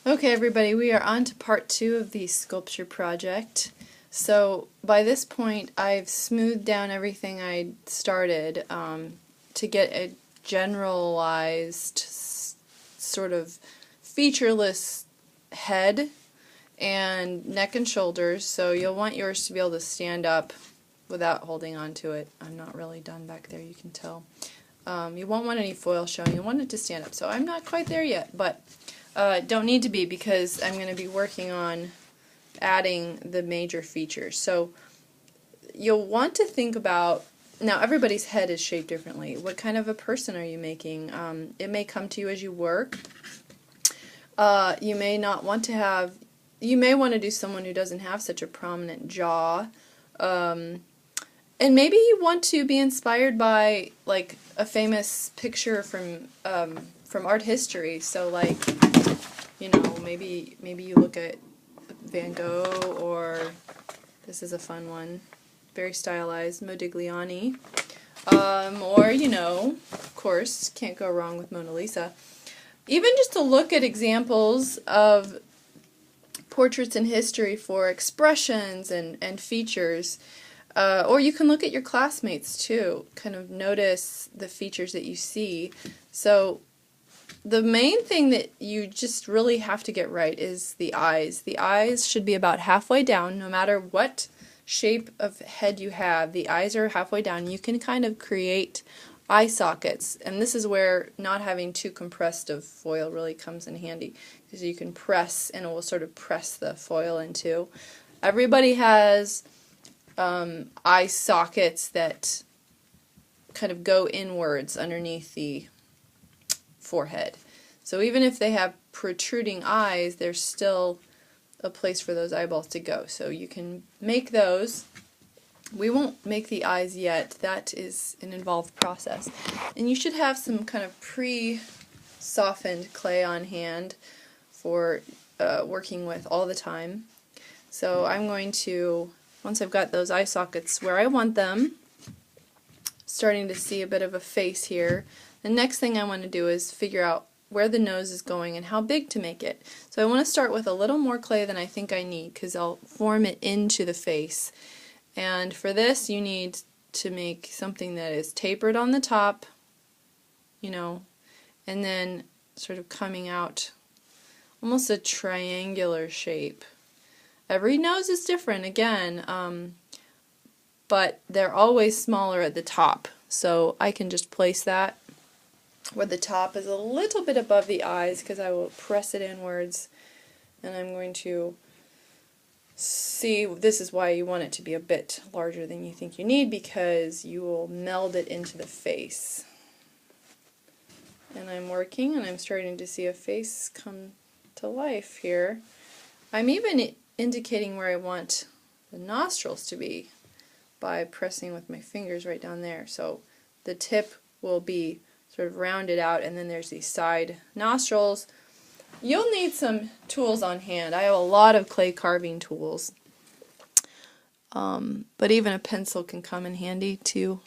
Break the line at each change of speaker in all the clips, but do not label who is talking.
Okay, everybody, we are on to part 2 of the sculpture project. So by this point, I've smoothed down everything I started to get a generalized sort of featureless head and neck and shoulders. So you'll want yours to be able to stand up without holding on to it. I'm not really done back there, you can tell. You won't want any foil showing. You want it to stand up. So I'm not quite there yet, but don't need to be because I'm going to be working on adding the major features. So you'll want to think about, now everybody's head is shaped differently. What kind of a person are you making? It may come to you as you work. You may not want to have, you may want to do someone who doesn't have such a prominent jaw. And maybe you want to be inspired by like a famous picture from art history. So like, you know, maybe you look at Van Gogh, or this is a fun one, very stylized, Modigliani, or you know, of course, can't go wrong with Mona Lisa. Even just to look at examples of portraits in history for expressions and features. Or you can look at your classmates too, kind of notice the features that you see. So the main thing that you just really have to get right is the eyes. The eyes should be about halfway down, no matter what shape of head you have. The eyes are halfway down. You can kind of create eye sockets, and this is where not having too compressed of foil really comes in handy, because you can press and it will sort of press the foil into. Everybody has eye sockets that kind of go inwards underneath the forehead. So even if they have protruding eyes, there's still a place for those eyeballs to go. So you can make those. We won't make the eyes yet. That is an involved process. And you should have some kind of pre-softened clay on hand for working with all the time. So I'm going to, once I've got those eye sockets where I want them, starting to see a bit of a face here, the next thing I want to do is figure out where the nose is going and how big to make it. So I want to start with a little more clay than I think I need, because I'll form it into the face. And for this you need to make something that is tapered on the top, you know, and then sort of coming out almost a triangular shape. Every nose is different again, but they're always smaller at the top. So I can just place that where the top is a little bit above the eyes, because I will press it inwards, and I'm going to see, this is why you want it to be a bit larger than you think you need, because you will meld it into the face. And I'm working, and I'm starting to see a face come to life here. I'm even indicating where I want the nostrils to be by pressing with my fingers right down there. So the tip will be sort of rounded out, and then there's these side nostrils. You'll need some tools on hand. I have a lot of clay carving tools, but even a pencil can come in handy to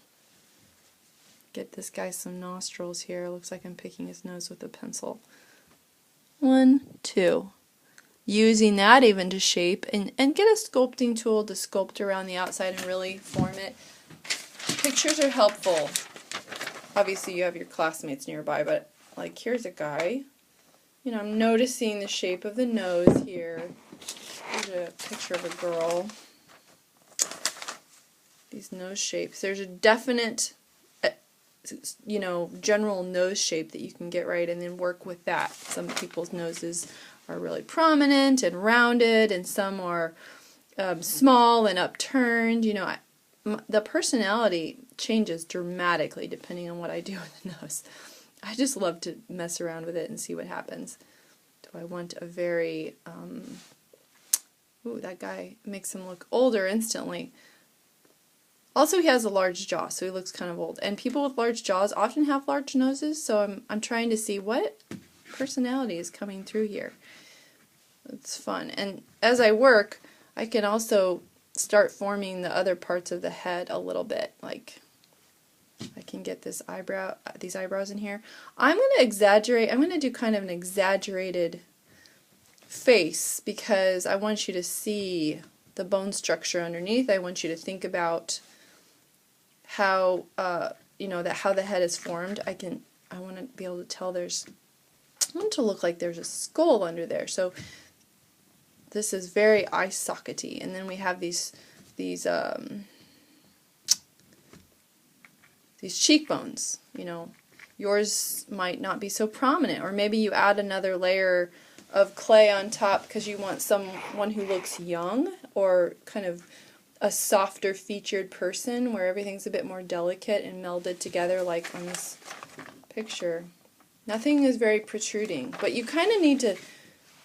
get this guy some nostrils here. It looks like I'm picking his nose with a pencil. 1, 2. Using that even to shape, and get a sculpting tool to sculpt around the outside and really form it. Pictures are helpful. Obviously you have your classmates nearby, but like here's a guy. You know, I'm noticing the shape of the nose here. Here's a picture of a girl. These nose shapes. There's a definite, you know, general nose shape that you can get right and then work with that. Some people's noses are really prominent and rounded, and some are small and upturned. You know, the personality changes dramatically depending on what I do with the nose. I just love to mess around with it and see what happens. Do I want a very, ooh, that guy makes him look older instantly. Also, he has a large jaw, so he looks kind of old. And people with large jaws often have large noses, so I'm trying to see what personality is coming through here. It's fun. And as I work, I can also start forming the other parts of the head a little bit. Like, I can get this eyebrow, these eyebrows in here. I'm going to exaggerate. I'm going to do kind of an exaggerated face because I want you to see the bone structure underneath. I want you to think about how how the head is formed. I want to be able to tell I want it to look like there's a skull under there. So this is very eye sockety, and then we have these cheekbones. Yours might not be so prominent, or maybe you add another layer of clay on top because you want someone who looks young, or kind of a softer featured person where everything's a bit more delicate and melded together, like on this picture. Nothing is very protruding, but you kind of need to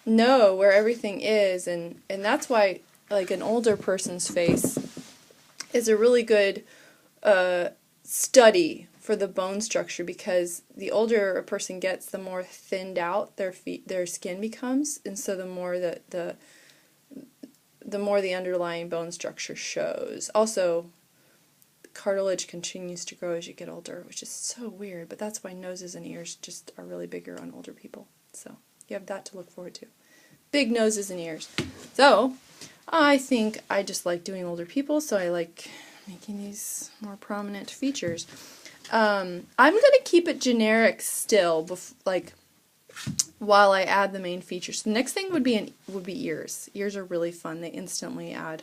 know where everything is, and that's why like an older person's face is a really good study for the bone structure, because the older a person gets, the more thinned out their skin becomes, and so the more the more the underlying bone structure shows. Also, cartilage continues to grow as you get older, which is so weird, but that's why noses and ears just are really bigger on older people. So you have that to look forward to. Big noses and ears. So I think I just like doing older people, so I like making these more prominent features. I'm going to keep it generic still, while I add the main features. The next thing would be ears. Ears are really fun. They instantly add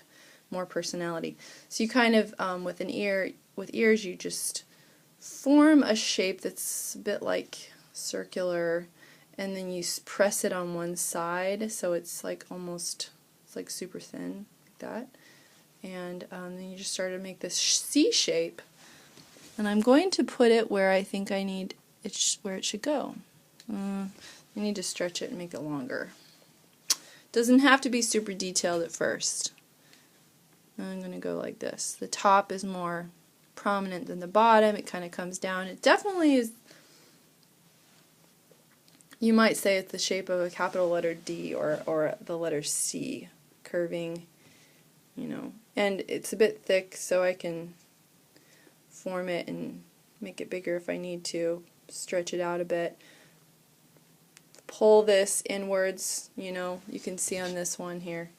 more personality. So you kind of, with ears, you just form a shape that's a bit like circular, and then you press it on one side, so it's like it's like super thin, like that. And then you just start to make this C shape. And I'm going to put it where I think I need it, where it should go. You need to stretch it and make it longer. Doesn't have to be super detailed at first. I'm going to go like this. The top is more prominent than the bottom. It kind of comes down. It definitely is, you might say it's the shape of a capital letter D or the letter C, curving, And it's a bit thick, so I can form it and make it bigger if I need to, stretch it out a bit. Pull this inwards, you can see on this one here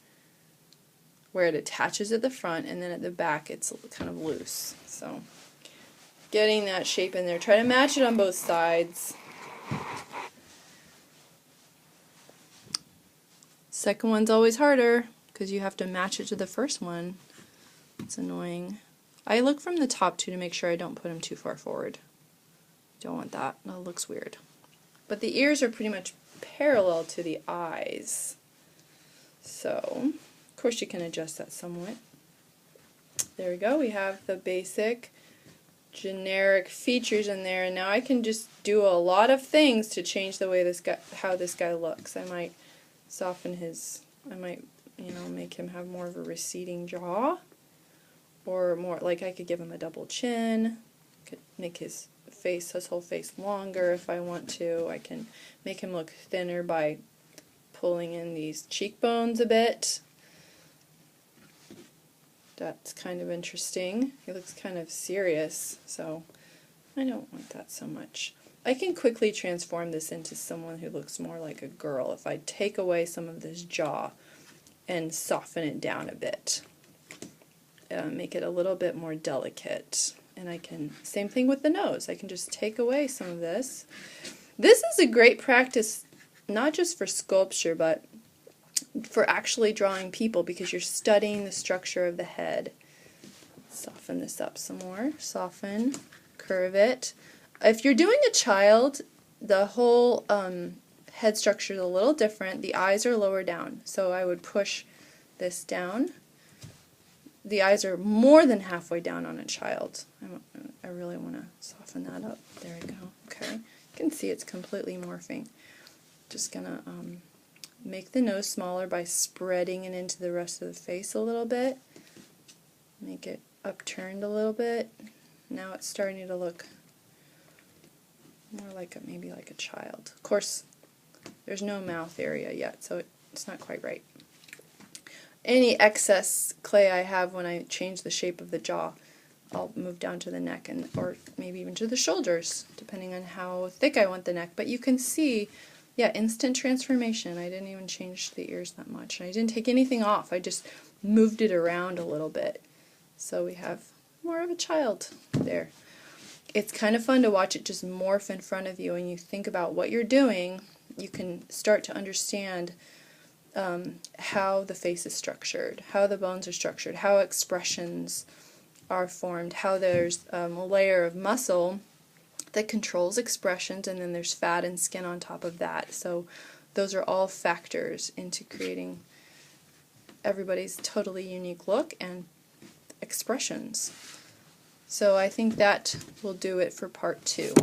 where it attaches at the front, and then at the back it's kind of loose. So getting that shape in there. Try to match it on both sides. Second one's always harder because you have to match it to the first one. It's annoying. I look from the top too to make sure I don't put them too far forward. Don't want that. That looks weird. But the ears are pretty much parallel to the eyes. So, of course you can adjust that somewhat. There we go. We have the basic generic features in there, and now I can just do a lot of things to change the way how this guy looks. I might soften I might make him have more of a receding jaw, or more, like I could give him a double chin, could make his whole face longer if I want to. I can make him look thinner by pulling in these cheekbones a bit. That's kind of interesting. He looks kind of serious, so I don't want that so much. I can quickly transform this into someone who looks more like a girl if I take away some of this jaw and soften it down a bit. Make it a little bit more delicate. And I can, same thing with the nose, I can just take away some of this. This is a great practice, not just for sculpture, but for actually drawing people, because you're studying the structure of the head. Soften this up some more. Soften, curve it. If you're doing a child, the whole head structure is a little different. The eyes are lower down, so I would push this down. The eyes are more than halfway down on a child. I really want to soften that up. There we go. Okay. You can see it's completely morphing. Just going to make the nose smaller by spreading it into the rest of the face a little bit. Make it upturned a little bit. Now it's starting to look more like maybe like a child. Of course, there's no mouth area yet, so it's not quite right. Any excess clay I have when I change the shape of the jaw, I'll move down to the neck, or maybe even to the shoulders, depending on how thick I want the neck. But you can see Yeah, instant transformation. I didn't even change the ears that much. I didn't take anything off. I just moved it around a little bit. So we have more of a child there. It's kind of fun to watch it just morph in front of you, and you think about what you're doing. You can start to understand how the face is structured, how the bones are structured, how expressions are formed, how there's a layer of muscle that controls expressions, and then there's fat and skin on top of that. So those are all factors into creating everybody's totally unique look and expressions. So I think that will do it for part 2.